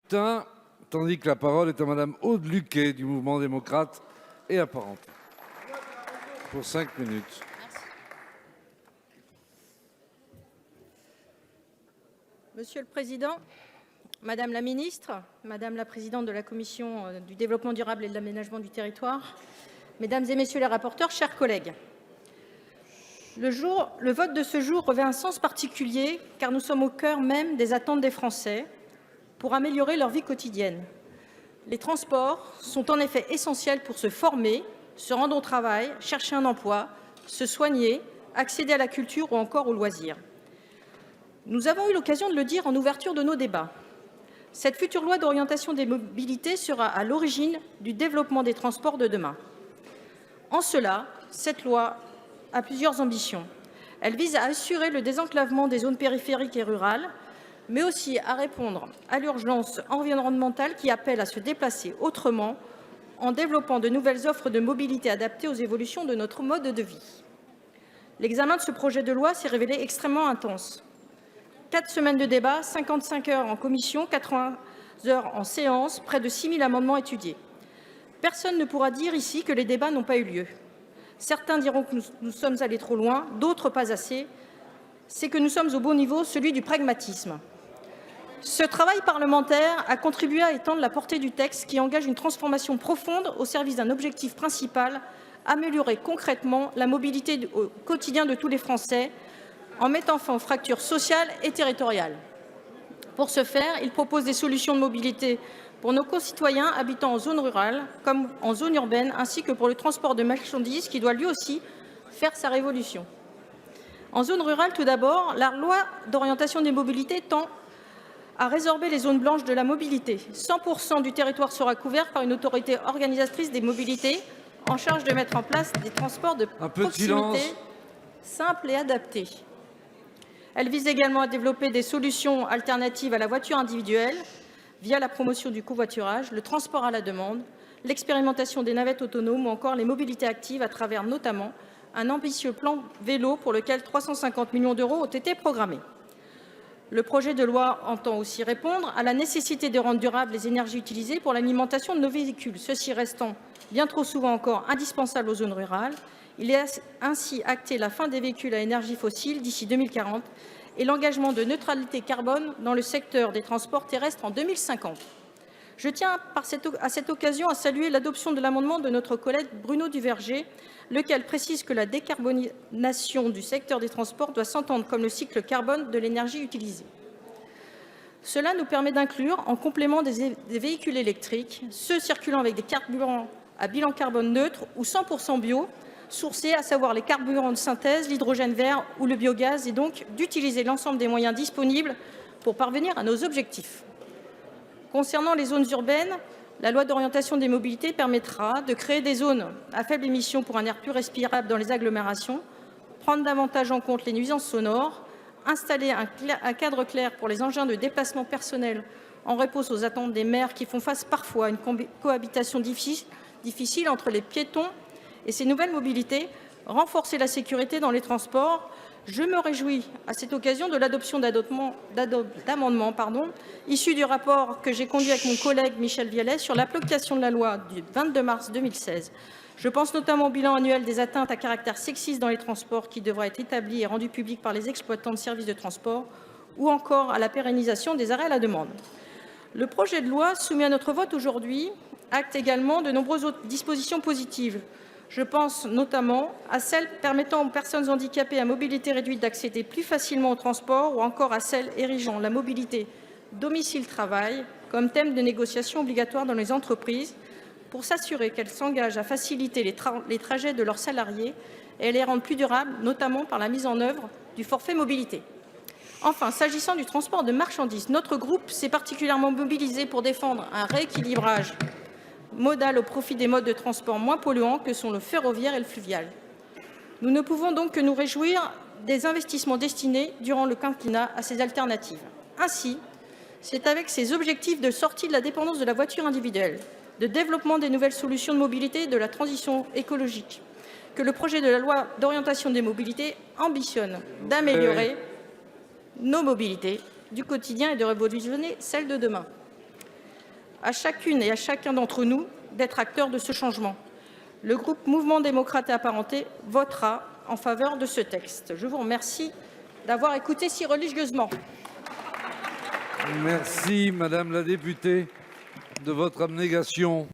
scrutin, tandis que la parole est à Madame Aude Luquet du Mouvement démocrate et apparenté. Pour 5 minutes. Monsieur le Président, Madame la Ministre, Madame la Présidente de la Commission du Développement durable et de l'aménagement du territoire, Mesdames et Messieurs les rapporteurs, chers collègues, le vote de ce jour revêt un sens particulier car nous sommes au cœur même des attentes des Français pour améliorer leur vie quotidienne. Les transports sont en effet essentiels pour se former, se rendre au travail, chercher un emploi, se soigner, accéder à la culture ou encore aux loisirs. Nous avons eu l'occasion de le dire en ouverture de nos débats. Cette future loi d'orientation des mobilités sera à l'origine du développement des transports de demain. En cela, cette loi a plusieurs ambitions. Elle vise à assurer le désenclavement des zones périphériques et rurales, mais aussi à répondre à l'urgence environnementale qui appelle à se déplacer autrement en développant de nouvelles offres de mobilité adaptées aux évolutions de notre mode de vie. L'examen de ce projet de loi s'est révélé extrêmement intense. 4 semaines de débat, 55 heures en commission, 80 heures en séance, près de 6 000 amendements étudiés. Personne ne pourra dire ici que les débats n'ont pas eu lieu. Certains diront que nous sommes allés trop loin, d'autres pas assez. C'est que nous sommes au bon niveau, celui du pragmatisme. Ce travail parlementaire a contribué à étendre la portée du texte qui engage une transformation profonde au service d'un objectif principal, améliorer concrètement la mobilité au quotidien de tous les Français en mettant fin aux fractures sociales et territoriales. Pour ce faire, il propose des solutions de mobilité pour nos concitoyens habitant en zone rurale comme en zone urbaine, ainsi que pour le transport de marchandises qui doit lui aussi faire sa révolution. En zone rurale, tout d'abord, la loi d'orientation des mobilités tend à résorber les zones blanches de la mobilité. 100% du territoire sera couvert par une autorité organisatrice des mobilités en charge de mettre en place des transports de proximité simples et adaptés. Elle vise également à développer des solutions alternatives à la voiture individuelle via la promotion du covoiturage, le transport à la demande, l'expérimentation des navettes autonomes ou encore les mobilités actives à travers notamment un ambitieux plan vélo pour lequel 350 millions d'euros ont été programmés. Le projet de loi entend aussi répondre à la nécessité de rendre durables les énergies utilisées pour l'alimentation de nos véhicules, ceux-ci restant bien trop souvent encore indispensables aux zones rurales. Il est ainsi acté la fin des véhicules à énergie fossile d'ici 2040 et l'engagement de neutralité carbone dans le secteur des transports terrestres en 2050. Je tiens à cette occasion à saluer l'adoption de l'amendement de notre collègue Bruno Duverger, lequel précise que la décarbonation du secteur des transports doit s'entendre comme le cycle carbone de l'énergie utilisée. Cela nous permet d'inclure, en complément des véhicules électriques, ceux circulant avec des carburants à bilan carbone neutre ou 100% bio, sourcés, à savoir les carburants de synthèse, l'hydrogène vert ou le biogaz, et donc d'utiliser l'ensemble des moyens disponibles pour parvenir à nos objectifs. Concernant les zones urbaines, la loi d'orientation des mobilités permettra de créer des zones à faible émission pour un air plus respirable dans les agglomérations, prendre davantage en compte les nuisances sonores, installer un cadre clair pour les engins de déplacement personnel en réponse aux attentes des maires qui font face parfois à une cohabitation difficile entre les piétons et ces nouvelles mobilités, renforcer la sécurité dans les transports. Je me réjouis à cette occasion de l'adoption d'amendements issus du rapport que j'ai conduit avec mon collègue Michel Vialet sur l'application de la loi du 22 mars 2016. Je pense notamment au bilan annuel des atteintes à caractère sexiste dans les transports qui devra être établi et rendu public par les exploitants de services de transport ou encore à la pérennisation des arrêts à la demande. Le projet de loi soumis à notre vote aujourd'hui acte également de nombreuses autres dispositions positives. Je pense notamment à celles permettant aux personnes handicapées à mobilité réduite d'accéder plus facilement au transport ou encore à celles érigeant la mobilité domicile-travail comme thème de négociation obligatoire dans les entreprises pour s'assurer qu'elles s'engagent à faciliter les trajets de leurs salariés et les rendre plus durables, notamment par la mise en œuvre du forfait mobilité. Enfin, s'agissant du transport de marchandises, notre groupe s'est particulièrement mobilisé pour défendre un rééquilibrage modal au profit des modes de transport moins polluants que sont le ferroviaire et le fluvial. Nous ne pouvons donc que nous réjouir des investissements destinés durant le quinquennat à ces alternatives. Ainsi, c'est avec ces objectifs de sortie de la dépendance de la voiture individuelle, de développement des nouvelles solutions de mobilité et de la transition écologique que le projet de la loi d'orientation des mobilités ambitionne d'améliorer nos mobilités du quotidien et de révolutionner celles de demain. à chacune et à chacun d'entre nous d'être acteurs de ce changement. Le groupe Mouvement démocrate et apparenté votera en faveur de ce texte. Je vous remercie d'avoir écouté si religieusement. Merci, Madame la députée, de votre abnégation.